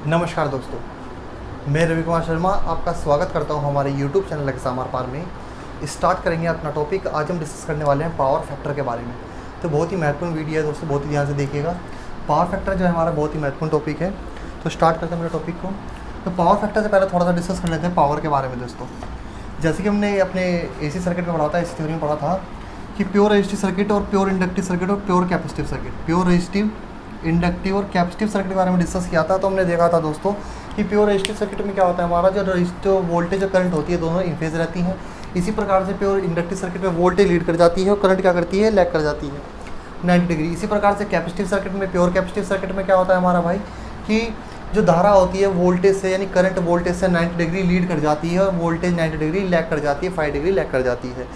नमस्कार दोस्तों, मैं रवि कुमार शर्मा आपका स्वागत करता हूं हमारे YouTube चैनल एग्जाम आर पार में। स्टार्ट करेंगे अपना टॉपिक। आज हम डिस्कस करने वाले हैं पावर फैक्टर के बारे में। तो बहुत ही महत्वपूर्ण वीडियो है दोस्तों, बहुत ही ध्यान से देखिएगा। पावर फैक्टर जो है हमारा बहुत ही महत्वपूर्ण टॉपिक है। तो स्टार्ट करते हैं मेरे टॉपिक को। तो पावर फैक्टर से पहले थोड़ा सा डिस्कस कर लेते हैं पावर के बारे में दोस्तों। जैसे कि हमने अपने AC सर्किट में पढ़ा था, AC थ्योरी में पढ़ा था कि प्योर रेजिस्टिव सर्किट और प्योर इंडक्टिव सर्किट और pure capacitive circuit, pure resistive, inductive और कैपेसिटिव सर्किट के बारे में डिस्कस किया था। तो हमने देखा था दोस्तों कि प्योर रेजिस्टिव सर्किट में क्या होता है, हमारा जो रेजिस्टिव वोल्टेज और करंट होती है दोनों इन फेज रहती हैं। इसी प्रकार से प्योर इंडक्टिव सर्किट में वोल्टेज लीड कर जाती है और करंट क्या करती है, लैग कर जाती है 90 डिग्री। इसी प्रकार से कैपेसिटिव सर्किट में, प्योर कैपेसिटिव सर्किट में क्या होता है हमारा भाई कि जो धारा होती है वोल्टेज से, यानी करंट वोल्टेज से 90 डिग्री लीड कर जाती है और वोल्टेज 90 डिग्री लैग कर जाती है, 5 डिग्री लैग कर जाती है।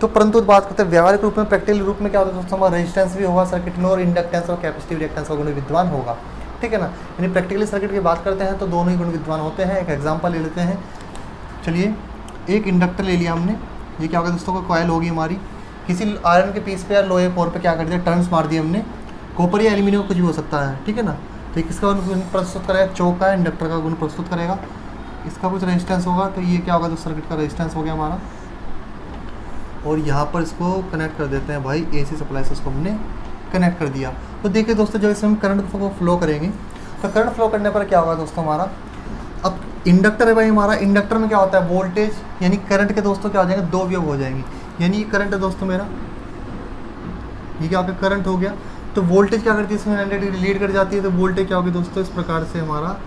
तो परंतु बात करते हैं व्यावहारिक रूप में, प्रैक्टिकल रूप में क्या होता है दोस्तों, हमारा रेजिस्टेंस भी होगा सर्किट में और इंडक्टेंस और कैपेसिटिव रिएक्टेंस का गुण विद्यमान होगा। ठीक है ना। यानी प्रैक्टिकली सर्किट की बात करते हैं तो दोनों ही गुण विद्यमान होते हैं। एक एग्जांपल ले लेते हैं। चलिए, एक इंडक्टर ले लिया हमने। ये क्या होगा दोस्तों, को कॉयल होगी हमारी, किसी आयरन के पीस पे या लोहे कोर पे क्या कर दिया, टर्न्स मार दिए हमने। कॉपर या एल्यूमिनियम कुछ भी हो सकता है। ठीक है ना। तो किसका गुण प्रस्तुत करेगा, चौक का इंडक्टर का गुण प्रस्तुत करेगा। इसका कुछ रेजिस्टेंस होगा, तो ये क्या होगा, तो सर्किट का रेजिस्टेंस हो गया हमारा। और यहाँ पर इसको कनेक्ट कर देते हैं भाई, AC सप्लाई से इसको हमने कनेक्ट कर दिया। तो देखिए दोस्तों, जब इसमें हम करंट को फ्लो करेंगे तो करंट फ्लो करने पर क्या होगा दोस्तों हमारा, अब इंडक्टर है भाई हमारा, इंडक्टर में क्या होता है वोल्टेज यानी करंट के दोस्तों क्या हो जाएंगे, दो वियोग हो जाएंगे। यानी ये करंट है दोस्तों मेरा, ये क्या होगा, करंट हो गया। तो वोल्टेज क्या करती है इसमें 90 डिग्री लीड कर जाती है। तो वोल्टेज क्या होगी दोस्तों, इस प्रकार से हमारा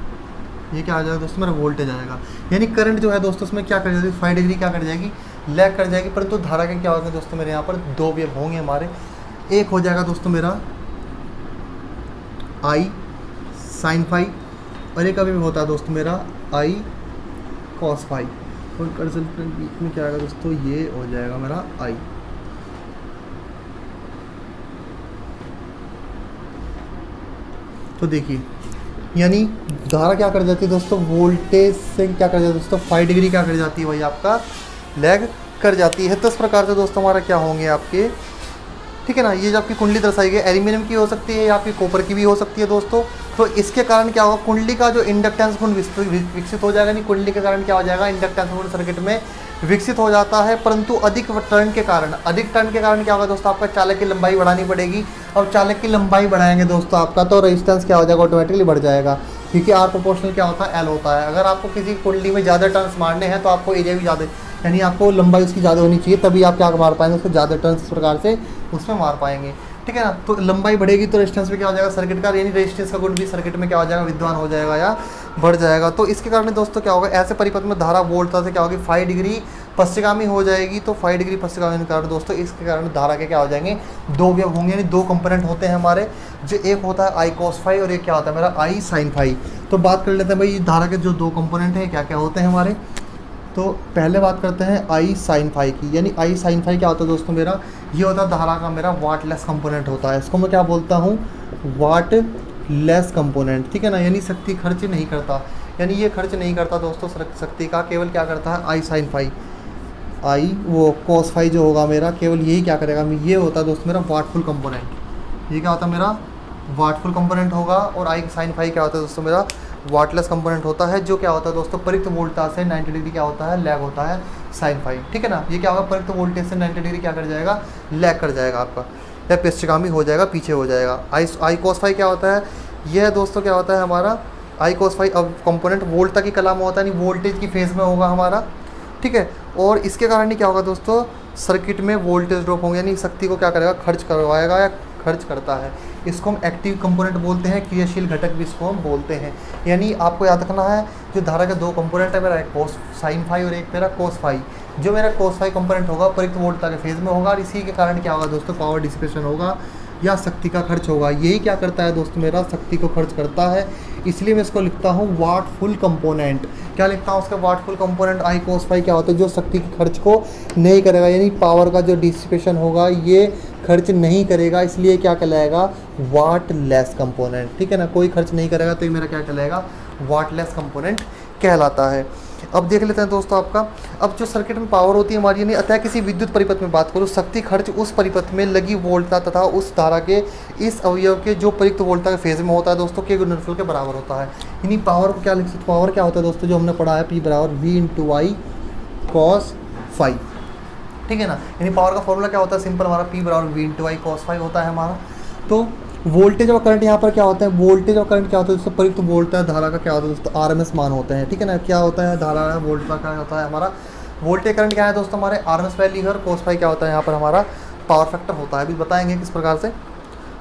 ये क्या आ जाएगा दोस्तों, मेरा वोल्टेज आएगा। यानी करंट जो है दोस्तों उसमें क्या कर जाएगी, 5 डिग्री क्या कर जाएगी, लैग कर जाएगी। परंतु धारा के क्या होगा दोस्तों, मेरे यहाँ पर दो वेव होंगे हमारे। एक हो जाएगा दोस्तों मेरा I sin फाई और एक अभी होता है दोस्तों मेरा I cos फाई। और रिजल्टेंट बीच में क्या आएगा दोस्तों, ये हो जाएगा मेरा I। तो देखिए, यानी धारा क्या कर जाती है दोस्तों, वोल्टेज से क्या कर जाती है दोस्तों, 5 डिग्री क्या कर जाती है भाई आपका, लैग कर जाती है। तो इस प्रकार से दोस्तों हमारा क्या होंगे आपके, ठीक है ना। ये जो आपकी कुंडली दर्शाई गई एल्यूमिनियम की हो सकती है या आपकी कॉपर की भी हो सकती है दोस्तों। तो इसके कारण क्या होगा, कुंडली का जो इंडक्टेंस गुण विकसित हो जाएगा। नहीं, कुंडली के कारण क्या हो जाएगा, इंडक्टेंस गुण सर्किट में विकसित हो जाता है। परंतु अधिक टर्न के कारण क्या होगा दोस्तों, आपका चालक की लंबाई बढ़ानी पड़ेगी। अब चालक की लंबाई बढ़ाएंगे दोस्तों आपका, तो रेजिस्टेंस क्या हो जाएगा, ऑटोमेटिकली बढ़ जाएगा। क्योंकि R प्रोपोर्शनल क्या होता है, L होता है। अगर आपको किसी कुंडली में ज़्यादा टर्न्स मारने हैं तो आपको एरिया भी ज़्यादा, यानी आपको लंबाई उसकी ज़्यादा होनी चाहिए, तभी आप क्या मार पाएंगे उसको, ज़्यादा टर्न्स इस प्रकार से उसमें मार पाएंगे। ठीक है ना। तो लंबाई बढ़ेगी तो रेजिस्टेंस में क्या हो जाएगा सर्किट का, यानी रेजिस्टेंस का गुण भी सर्किट में क्या हो जाएगा, विद्यमान हो जाएगा या बढ़ जाएगा। तो इसके कारण दोस्तों क्या होगा, ऐसे परिपथ में धारा वोल्टता से क्या होगी, 5 डिग्री पश्चिमगामी हो जाएगी। तो 5 डिग्री पश्चिमगामी के कारण दोस्तों इसके कारण धारा के क्या हो जाएंगे, दो वेव होंगे। यानी दो कंपोनेंट होते हैं हमारे, जो एक होता है I cos फाई और एक क्या होता है मेरा I sin फाई। तो बात कर लेते हैं भाई धारा के जो दो कंपोनेंट हैं क्या क्या होते हैं हमारे। तो पहले बात करते हैं I sin फाई की। यानी I sin फाई क्या होता है दोस्तों मेरा, ये होता है धारा का मेरा वाटलेस कंपोनेंट होता है। इसको मैं क्या बोलता हूँ, वाटलेस कंपोनेंट। ठीक है ना। यानी शक्ति खर्च नहीं करता, यानी ये खर्च नहीं करता दोस्तों शक्ति का, केवल क्या करता है I sin फाई, I वो cos फाई जो होगा मेरा, केवल यही क्या करेगा, ये होता है दोस्तों मेरा वाटफुल कंपोनेंट। ये क्या होता है मेरा वाटफुल कंपोनेंट होगा। और I sin फाई क्या होता है दोस्तों मेरा वाटलेस कंपोनेंट होता है, जो क्या होता है दोस्तों परिक्त वोल्टता से 90 डिग्री क्या होता है, लैग होता है sin फाई। ठीक है ना। ये क्या होगा, परिक्त वोल्टेज से 90 डिग्री क्या कर जाएगा, लैग कर जाएगा आपका, या पश्चिमगामी हो जाएगा, पीछे हो जाएगा। I cos फाई क्या होता है, यह दोस्तों क्या होता है हमारा I cos फाई। अब कंपोनेंट वोल्टता की कला में होता है, नहीं वोल्टेज की फेज में होगा हमारा। ठीक है। और इसके कारण ही क्या होगा दोस्तों, सर्किट में वोल्टेज ड्रॉप होंगे, यानी शक्ति को क्या करेगा, खर्च करवाएगा या खर्च करता है। इसको हम एक्टिव कंपोनेंट बोलते हैं, क्रियाशील घटक भी इसको हम बोलते हैं। यानी आपको याद रखना है, जो धारा के दो कंपोनेंट है मेरा, एक cos sin फाई और एक मेरा cos फाई। जो मेरा cos फाई कंपोनेंट होगा परिक्त वोल्टता के फेज में होगा, और इसी के कारण क्या होगा दोस्तों, पावर डिसिपेशन होगा या शक्ति का खर्च होगा। यही क्या करता है दोस्तों मेरा, शक्ति को खर्च करता है। इसलिए मैं इसको लिखता हूँ वाटफुल कंपोनेंट। क्या लिखता हूँ उसका, wattful component I cos phi क्या होता है, जो शक्ति के खर्च को नहीं करेगा, यानी पावर का जो डिसिपेशन होगा ये खर्च नहीं करेगा। इसलिए क्या कहलाएगा, वाटलेस कंपोनेंट। ठीक है ना। कोई खर्च नहीं करेगा तो ये मेरा क्या कहलाएगा, वाटलेस कंपोनेंट कहलाता है। अब देख लेते हैं दोस्तों आपका, अब जो सर्किट में पावर होती है हमारी, यानी अतः किसी विद्युत परिपथ में बात करूँ, शक्ति खर्च उस परिपथ में लगी वोल्टता तथा उस धारा के इस अवयव के जो प्रयुक्त वोल्टता के फेज में होता है दोस्तों के गुणनफल के बराबर होता है। यानी पावर को क्या लिख सकते, पावर क्या होता है दोस्तों, जो हमने पढ़ा है P बराबर V into I cos phi, ठीक है ना। यानी पावर का फॉर्मूला क्या होता है, सिंपल हमारा P बराबर V into I cos phi होता है हमारा। तो वोल्टेज और करंट यहाँ पर क्या होता है, वोल्टेज और करंट क्या होता है दोस्तों, प्रयुक्त वोल्टेज धारा का क्या होता है दोस्तों, आरएमएस मान होते हैं, ठीक है ना। क्या होता है धारा वोल्ट का क्या होता है हमारा, वोल्टेज करंट क्या है दोस्तों हमारे आरएमएस वैल्यू है, और कोस फाई क्या होता है यहाँ पर हमारा पावर फैक्टर होता है। अभी बताएंगे किस प्रकार से,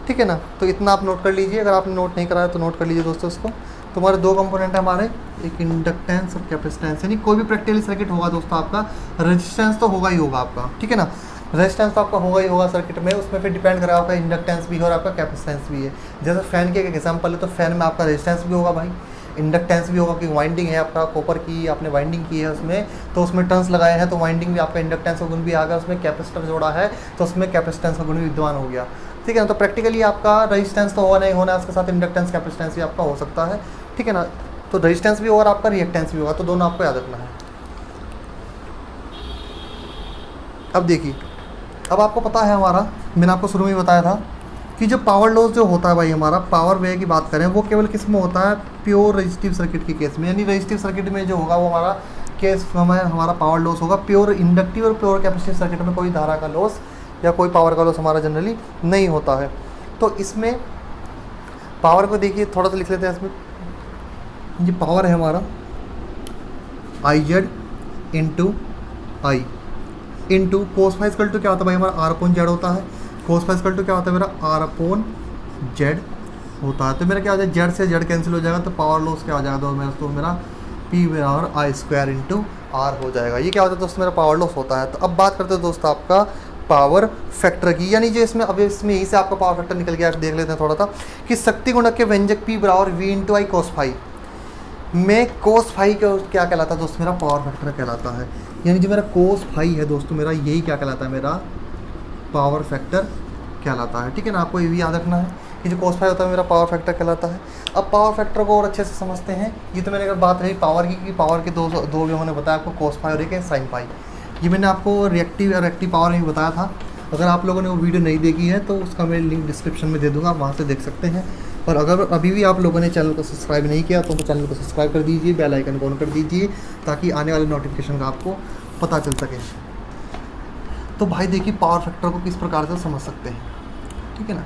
ठीक है ना। तो इतना आप नोट कर लीजिए, अगर आपने नोट नहीं कराया तो नोट कर लीजिए दोस्तों इसको। तो हमारे दो कंपोनेंट है हमारे, एक इंडक्टेंस और कैपेसिटेंस। यानी कोई भी प्रैक्टिकली सर्किट होगा दोस्तों आपका, रेजिस्टेंस तो होगा ही होगा आपका, ठीक है ना। रेजिस्टेंस तो आपका होगा ही होगा सर्किट में, उसमें फिर डिपेंड करेगा आपका इंडक्टेंस भी है और आपका कैपेसिटेंस भी है। जैसे फैन के एक एग्जाम्पल है, तो फैन में आपका रेजिस्टेंस भी होगा भाई, इंडक्टेंस भी होगा, कि वाइंडिंग है आपका कॉपर की, आपने वाइंडिंग की है उसमें, तो उसमें टर्न्स लगाए हैं, तो वाइंडिंग भी आपका इंडक्टेंस का गुण भी आ गया, उसमें कैपेसिटर जोड़ा है तो उसमें कैपेसिटेंस का गुण भी विद्यमान हो गया, ठीक है ना। तो प्रैक्टिकली आपका रेजिस्टेंस तो होगा नहीं होना है, उसके साथ इंडक्टेंस कैपेसिटेंस भी आपका हो सकता है, ठीक है ना। तो रेजिस्टेंस भी होगा और आपका रिएक्टेंस भी होगा, तो दोनों आपको याद रखना है। अब देखिए, अब आपको पता है हमारा, मैंने आपको शुरू में बताया था कि जो पावर लॉस जो होता है भाई हमारा, पावर व्यय की बात करें, वो केवल किस में होता है, प्योर रेजिस्टिव सर्किट के केस में। यानी रेजिस्टिव सर्किट में जो होगा वो हमारा केस में हमारा पावर लॉस होगा। प्योर इंडक्टिव और प्योर कैपेसिटिव सर्किट में कोई धारा का लॉस या कोई पावर का लॉस हमारा जनरली नहीं होता है। तो इसमें पावर को देखिए, थोड़ा सा लिख लेते हैं इसमें। ये पावर है हमारा I Z into I into cos phi equal to क्या होता है भाई हमारा आर अपॉन जेड होता है। कोस फाई इक्वल टू क्या होता है मेरा आर अपॉन जेड होता है। तो मेरा क्या हो जाएगा, जेड से जेड कैंसिल हो जाएगा, तो पावर लॉस क्या हो जाएगा दोस्तों मेरा पी बराबर आई स्क्वायर इंटू आर हो जाएगा। ये क्या होता है दोस्तों मेरा पावर लॉस होता है। तो अब बात करते हैं दोस्तों आपका पावर फैक्टर की, यानी जो इसमें अब इसमें यही से आपका पावर फैक्टर निकल गया। देख लेते हैं थोड़ा सा कि शक्ति गुणक के व्यंजक पी बराबर V into I cos phi में कोस फाई क्या कहलाता है दोस्तों, मेरा पावर फैक्टर कहलाता है। यानी जो मेरा कोस फाई है दोस्तों मेरा, यही क्या कहलाता है, मेरा पावर फैक्टर कहलाता है, ठीक है ना। आपको ये भी याद रखना है कि जो कोस फाई होता है मेरा पावर फैक्टर कहलाता है। अब पावर फैक्टर को और अच्छे से समझते हैं। ये तो मैंने अगर बात रही पावर की, कि पावर के दो भी मैंने बताया आपको, कोस फाई और एक है साइन फाई। ये मैंने आपको रिएक्टिव और एक्टिव पावर में बताया था। अगर आप लोगों ने वो वीडियो नहीं देखी है तो उसका मैं लिंक डिस्क्रिप्शन में दे दूँगा, आप वहाँ से देख सकते हैं। और अगर अभी भी आप लोगों ने चैनल को सब्सक्राइब नहीं किया तो चैनल को सब्सक्राइब कर दीजिए, बेल आइकन को ऑन कर दीजिए, ताकि आने वाले नोटिफिकेशन का आपको पता चल सके। तो भाई देखिए पावर फैक्टर को किस प्रकार से समझ सकते हैं, ठीक है ना।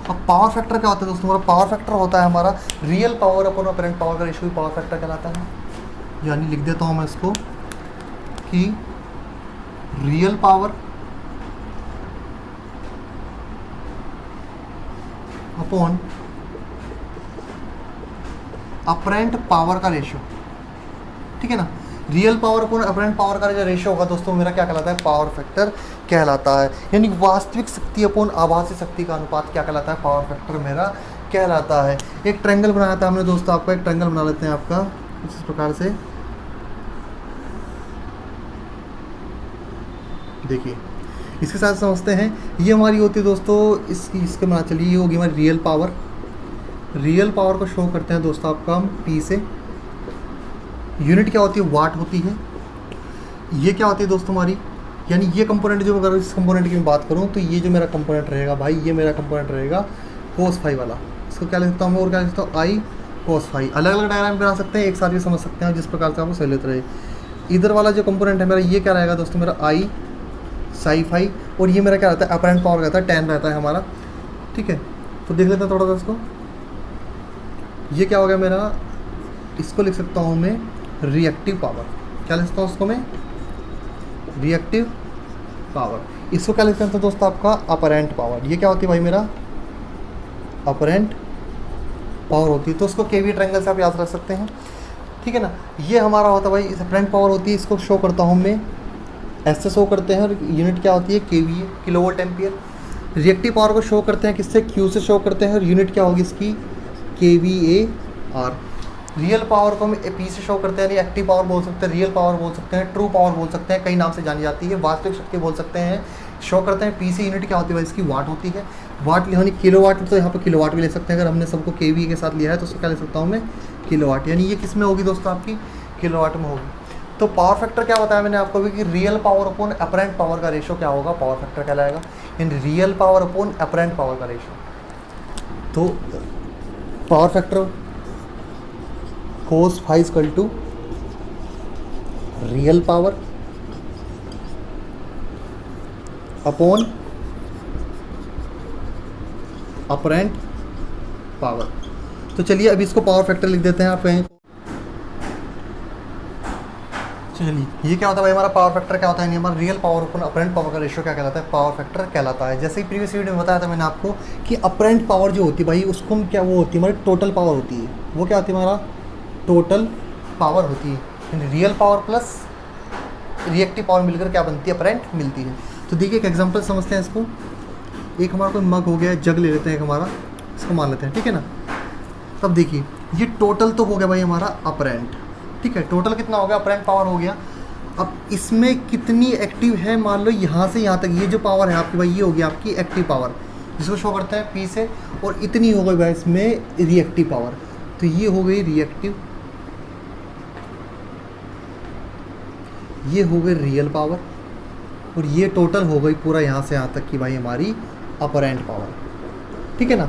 अब पावर फैक्टर क्या होता है दोस्तों, हमारा पावर फैक्टर होता है हमारा real power upon apparent power का रेशियो, पावर फैक्टर कहलाता है। यानी लिख देता हूँ मैं इसको कि real power upon apparent power का रेशियो, ठीक है ना। Real power upon apparent power का जो रेशियो होगा दोस्तों मेरा क्या कहलाता है, पावर फैक्टर कहलाता है। यानी वास्तविक शक्ति अपॉन आभासी शक्ति का अनुपात क्या कहलाता है, पावर फैक्टर मेरा कहलाता है। एक ट्रायंगल बनाया था हमने दोस्तों, आपका एक ट्रायंगल बना लेते हैं आपका इस प्रकार से। देखिए इसके साथ समझते हैं, ये हमारी होती है दोस्तों इसके बना चलिए, ये होगी हमारी रियल पावर। रियल पावर को शो करते हैं दोस्तों आपका हम पी से। यूनिट क्या होती है, वाट होती है। ये क्या होती है दोस्तों हमारी, यानी ये कंपोनेंट जो अगर इस कंपोनेंट की मैं बात करूँ तो ये जो मेरा कंपोनेंट रहेगा भाई, ये मेरा कंपोनेंट रहेगा कोस फाई वाला। इसको क्या लिखता हूँ मैं, और क्या लिखता हूँ आई कोस फाई। अलग अलग डायग्राम बना सकते हैं, एक साथ भी समझ सकते हैं जिस प्रकार से आपको सहूलियत रहे। इधर वाला जो कंपोनेंट है मेरा, ये क्या रहेगा दोस्तों मेरा आई साई फाई, और ये मेरा क्या रहता है अपरेंट पावर रहता है, टेन रहता है हमारा, ठीक है। तो देख लेते हैं थोड़ा सा इसको। ये क्या हो गया मेरा, इसको लिख सकता हूँ मैं रिएक्टिव पावर। क्या लिखता हूँ उसको मैं, रिएक्टिव पावर। इसको क्या लिखते हैं दोस्तों आपका अपरेंट पावर। ये क्या होती है भाई मेरा, अपरेंट पावर होती है। तो उसको केवी ट्रायंगल से आप याद रख सकते हैं, ठीक है ना। ये हमारा होता है भाई अपरेंट पावर होती है, इसको शो करता हूँ मैं ऐसे शो करते हैं, और यूनिट क्या होती है KVA, kilovolt ampere. Reactive power को शो करते हैं किससे, क्यू से शो करते हैं, और यूनिट क्या होगी इसकी kVAR। रियल पावर को हम पी से शो करते हैं, एक्टिव पावर बोल सकते हैं, रियल पावर बोल सकते हैं, ट्रू पावर बोल सकते हैं, कई नाम से जानी जाती है। वास्तविक शक्ति बोल सकते हैं, शो करते हैं पी से। यूनिट क्या होती है भाई इसकी, वाट होती है। वाट यानी किलोवाट, तो यहाँ पर किलोवाट भी ले सकते हैं। अगर हमने सबको केवीए के साथ लिया है तो उसको क्या ले सकता हूँ मैं, किलोवाट। यानी ये किस में होगी दोस्तों आपकी किलोवाट में होगी। तो पावर फैक्टर क्या बताया मैंने आपको भी कि real power upon apparent power का रेशो क्या होगा, पावर फैक्टर कहलाएगा। इन real power upon apparent power का रेशो, तो power factor cos phi equal to real power upon apparent power. तो चलिए अभी इसको पावर फैक्टर लिख देते हैं आप कहें। चलिए ये क्या होता है भाई, हमारा पावर फैक्टर क्या होता है, हमारा real power upon apparent power का रेशियो क्या कहलाता है, पावर फैक्टर कहलाता है। जैसे ही प्रीवियस वीडियो में बताया था मैंने आपको कि अपरेंट पावर जो होती है भाई उसको हम क्या, वो होती है हमारी टोटल पावर होती है, वो क्या होती है हमारा टोटल पावर होती है। Real power plus reactive power मिलकर क्या बनती है, अपरेंट मिलती है। तो देखिए एक एग्जांपल समझते हैं इसको। एक हमारा कोई मग हो गया, जग ले लेते हैं एक हमारा, इसको मान लेते हैं, ठीक है ना। तब देखिए ये टोटल तो हो गया भाई हमारा अपरेंट, ठीक है, टोटल कितना हो गया, अपरेंट पावर हो गया। अब इसमें कितनी एक्टिव है, मान लो यहाँ से यहाँ तक ये जो पावर है आपकी भाई, ये होगी आपकी एक्टिव पावर, जिसको शो करते हैं P से, और इतनी हो गई भाई इसमें रिएक्टिव पावर। तो ये हो गई रिएक्टिव, ये हो गई रियल पावर, और ये टोटल हो गई पूरा यहाँ से यहाँ तक की भाई हमारी अपरेंट पावर, ठीक है ना।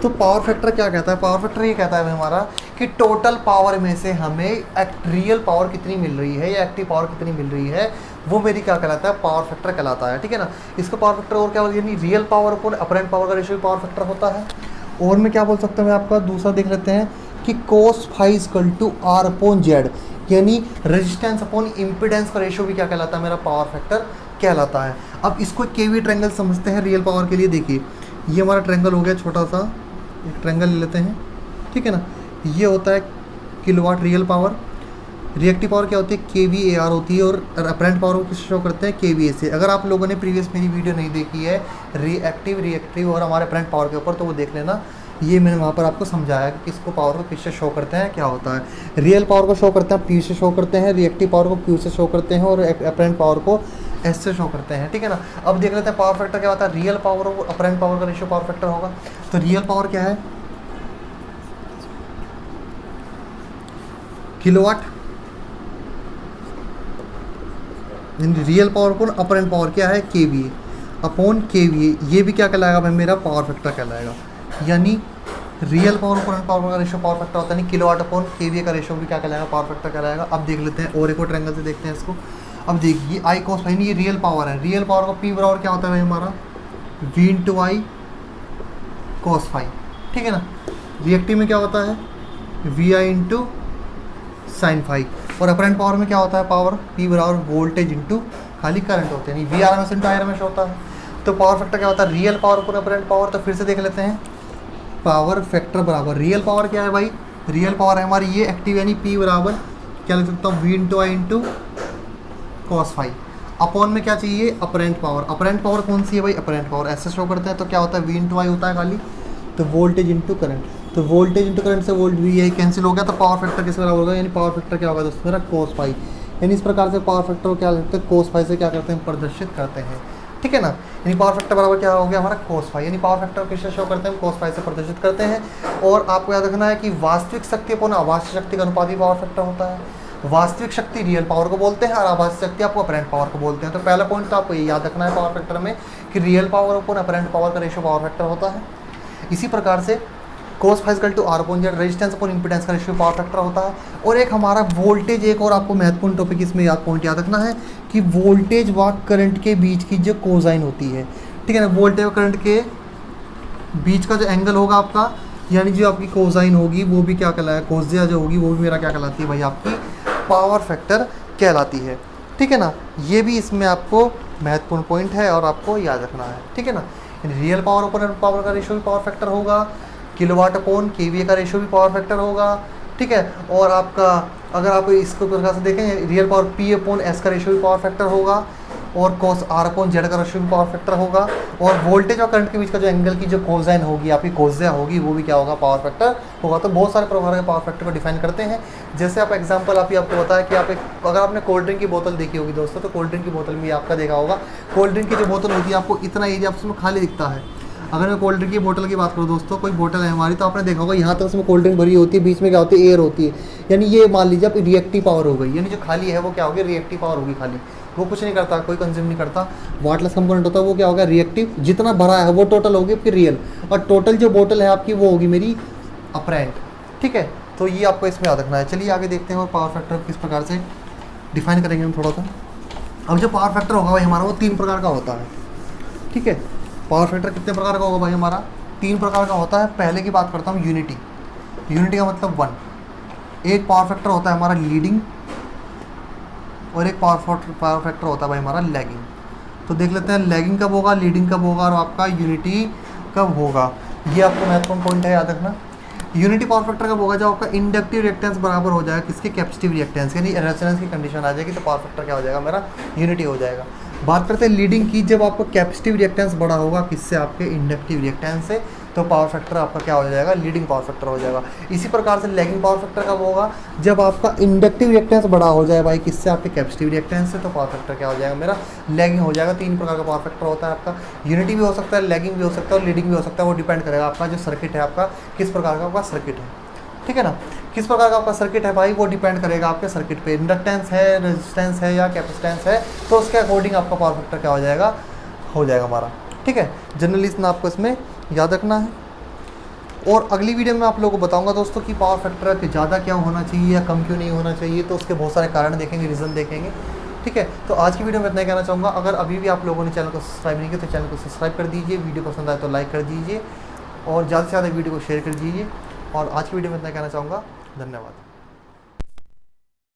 तो पावर फैक्टर क्या कहता है, पावर फैक्टर ये कहता है भाई हमारा कि टोटल पावर में से हमें रियल पावर कितनी मिल रही है या एक्टिव पावर कितनी मिल रही है, वो मेरी क्या कहलाता है, पावर फैक्टर कहलाता है, ठीक है ना। इसका पावर फैक्टर और क्या होगा, यानी real power upon apparent power का रेशियो पावर फैक्टर होता है। और मैं क्या बोल सकता हूँ, मैं आपका दूसरा देख लेते हैं कि cos phi equal to R upon Z, यानी रेजिस्टेंस अपॉन इम्पिडेंस का रेशियो भी क्या कहलाता है, मेरा पावर फैक्टर कहलाता है। अब इसको केवी ट्रायंगल समझते हैं रियल पावर के लिए। देखिए ये हमारा ट्रायंगल हो गया, छोटा सा एक ट्रायंगल ले लेते हैं, ठीक है ना। ये होता है kilowatt real power, reactive power क्या होती है, kVAR होती है, और अपरेंट पावर को किससे शो करते हैं, kVA से। अगर आप लोगों ने प्रीवियस मेरी वीडियो नहीं देखी है रिएक्टिव और हमारे अपरेंट पावर के ऊपर, तो वो देख लेना, ये मैंने वहाँ पर आपको समझाया कि किसको पावर को किससे शो करते हैं, क्या होता है। रियल पावर को शो करते हैं P से शो करते हैं, रिएक्टिव पावर को Q से शो करते हैं, और अपरेंट पावर को S से शो करते हैं, ठीक है ना। अब देख लेते हैं पावर फैक्टर क्या होता है, रियल पावर और अपरेंट पावर का रेशियो पावर फैक्टर होगा। तो रियल पावर क्या है, kilowatt, real power upon apparent power क्या है, kVA अपॉन kVA। ये भी क्या कहलाएगा भाई, मेरा पावर फैक्टर कहलाएगा। यानी रियल पावर अपॉन पावर का रेशियो पावर फैक्टर होता है, नहीं किलोवाट अपॉन kVA का रेशियो भी क्या कहलाएगा, पावर फैक्टर कहलाएगा। अब देख लेते हैं और एक और ट्रायंगल से देखते हैं इसको। अब देखिए I cos phi, ये रियल पावर है, रियल पावर का P बराबर क्या होता है भाई हमारा V into I cos phi, ठीक है ना। रिएक्टिव में क्या होता है VI इंटू साइन फाई, और अपरेंट पावर में क्या होता है, पावर P बराबर वोल्टेज इंटू खाली करंट होते हैं, नहीं VRMS इंटू IRMS होता है। तो पावर फैक्टर क्या होता है, real power upon apparent power. तो फिर से देख लेते हैं, पावर फैक्टर बराबर रियल पावर क्या है भाई, रियल पावर है हमारी ये एक्टिव, यानी P बराबर क्या लिख सकता हूँ, V into I into cos phi, upon में क्या चाहिए, अपरेंट पावर। अपरेंट पावर कौन सी है भाई, अपरेंट पावर ऐसे शो करते हैं। तो क्या होता है, V इंटू I होता है खाली, तो वोल्टेज इंटू करंट, तो वोल्टेज इंटू करंट से वोल्ट भी यही कैंसिल हो गया। तो पावर फैक्टर किस बराबर होगा, यानी पावर फैक्टर क्या होगा दोस्तों मेरा cos phi। यानी इस प्रकार से पावर फैक्टर को क्या करते हैं, cos phi से क्या करते हैं, प्रदर्शित करते हैं, ठीक है ना। यानी पावर फैक्टर बराबर क्या हो गया हमारा cos phi, यानी पावर फैक्टर किससे शो करते हैं, cos phi से प्रदर्शित करते हैं। और आपको याद रखना है कि वास्तविक शक्ति अपॉन आभासी शक्ति का अनुपाती पावर फैक्टर होता है। वास्तविक शक्ति रियल पावर को बोलते हैं, और आभासी शक्ति आपको अपरेंट पावर को बोलते हैं। तो पहला पॉइंट तो आपको ये याद रखना है पावर फैक्टर में कि real power upon apparent power का रेशियो पावर फैक्टर होता है। इसी प्रकार से cos phi equal to R upon Z, resistance upon impedance का रेशियो पावर फैक्टर होता है। और एक हमारा वोल्टेज, एक और आपको महत्वपूर्ण टॉपिक इसमें पॉइंट याद रखना है कि वोल्टेज व करंट के बीच की जो कोसाइन होती है, ठीक है ना, वोल्टेज और करंट के बीच का जो एंगल होगा आपका, यानी जो आपकी कोसाइन होगी वो भी क्या कहलाएगा, कोजिया जो होगी वो भी मेरा क्या कहलाती है भाई, आपकी पावर फैक्टर कहलाती है, ठीक है ना। ये भी इसमें आपको महत्वपूर्ण पॉइंट है और आपको याद रखना है, ठीक है ना। रियल पावर अपॉन पावर का रेशियो भी पावर फैक्टर होगा, किलोवाट अपॉन kVA का रेशियो भी पावर फैक्टर होगा, ठीक है। और आपका अगर आप इसको प्रकार से देखें, real power P upon S का रेशियो भी पावर फैक्टर होगा, और cos R अपॉन Z का रेशियो भी पावर फैक्टर होगा। और वोल्टेज और करंट के बीच का जो एंगल की जो कोसाइन होगी आपकी, कोजिया होगी, वो भी क्या होगा, पावर फैक्टर होगा। तो बहुत सारे प्रकार के पावर फैक्टर को डिफाइन करते हैं। जैसे आप एग्जांपल आपको बताया कि आप अगर आपने कोल्ड ड्रिंक की बोतल देखी होगी दोस्तों, तो कोल्ड ड्रिंक की बोतल में आपका देखा होगा, कोल्ड ड्रिंक की जो बोतल होती है आपको इतना एरिया उसमें खाली दिखता है। अगर मैं कोल्ड ड्रिंक की बोतल की बात करूँ दोस्तों, कोई बोतल है हमारी, तो आपने देखा होगा यहाँ तक उसमें कोल्ड ड्रिंक भरी होती है, बीच में क्या होती है, एयर होती है। यानी ये मान लीजिए आप रिएक्टिव पावर हो गई, यानी जो खाली है वो क्या होगी, रिएक्टिव पावर होगी खाली, वो कुछ नहीं करता, कोई कंज्यूम नहीं करता। वाटलेस कंपोनेंट होता है वो क्या होगा, रिएक्टिव, जितना भरा है वो टोटल होगी आपकी रियल, और टोटल जो बोतल है आपकी वो होगी मेरी अपरेंट। ठीक है, तो ये आपको इसमें याद रखना है। चलिए आगे देखते हैं और पावर फैक्टर किस प्रकार से डिफाइन करेंगे हम थोड़ा सा। अब जो पावर फैक्टर होगा भाई हमारा वो 3 प्रकार का होता है। ठीक है, पावर फैक्टर कितने प्रकार का होगा भाई हमारा, 3 प्रकार का होता है। पहले की बात करता हूँ यूनिटी। यूनिटी का मतलब 1। एक पावर फैक्टर होता है हमारा लीडिंग, और एक पावर फैक्टर होता है भाई हमारा लैगिंग। तो देख लेते हैं लैगिंग कब होगा, लीडिंग कब होगा, और आपका यूनिटी कब होगा। ये आपको महत्वपूर्ण पॉइंट है, याद रखना। यूनिटी पावर फैक्टर कब होगा, जब आपका इंडक्टिव रिएक्टेंस बराबर हो जाएगा किसके, कैपेसिटिव रिएक्टेंस, यानी रेजोनेंस की कंडीशन आ जाएगी, तो पावर फैक्टर क्या हो जाएगा मेरा, यूनिटी हो जाएगा। बात करते हैं लीडिंग की, जब आपका कैपेसिटिव रिएक्टेंस बड़ा होगा किससे, आपके इंडक्टिव रिएक्टेंस से, तो पावर फैक्टर आपका क्या हो जाएगा, लीडिंग पावर फैक्टर हो जाएगा। इसी प्रकार से लैगिंग पावर फैक्टर कब होगा, जब आपका इंडक्टिव रिएक्टेंस बड़ा हो जाए भाई किससे, आपके कैपेसिटिव रिएक्टेंस से, तो पावर फैक्टर क्या हो जाएगा मेरा, लैगिंग हो जाएगा। 3 प्रकार का पावर फैक्टर होता है आपका, यूनिटी भी हो सकता है, लैगिंग भी हो सकता है, और लीडिंग भी हो सकता है। वो डिपेंड करेगा आपका जो सर्किट है, आपका किस प्रकार का आपका सर्किट है। ठीक है ना, किस प्रकार का आपका सर्किट है भाई, वो डिपेंड करेगा आपके सर्किट पे, इंडक्टेंस है, रेजिस्टेंस है या कैपेसिटेंस है, तो उसके अकॉर्डिंग आपका पावर फैक्टर क्या हो जाएगा हमारा। ठीक है, जनरली इतना आपको इसमें याद रखना है। और अगली वीडियो में आप लोगों को बताऊंगा दोस्तों कि पावर फैक्टर ज़्यादा क्या होना चाहिए या कम क्यों नहीं होना चाहिए, तो उसके बहुत सारे कारण देखेंगे, रीज़न देखेंगे। ठीक है, तो आज की वीडियो में इतना ही कहना चाहूँगा। अगर अभी भी आप लोगों ने चैनल को सब्सक्राइब नहीं किया तो चैनल को सब्सक्राइब कर दीजिए, वीडियो पसंद आए तो लाइक कर दीजिए, और ज़्यादा से ज़्यादा वीडियो को शेयर कर दीजिए। और आज की वीडियो में इतना कहना चाहूँगा, धन्यवाद।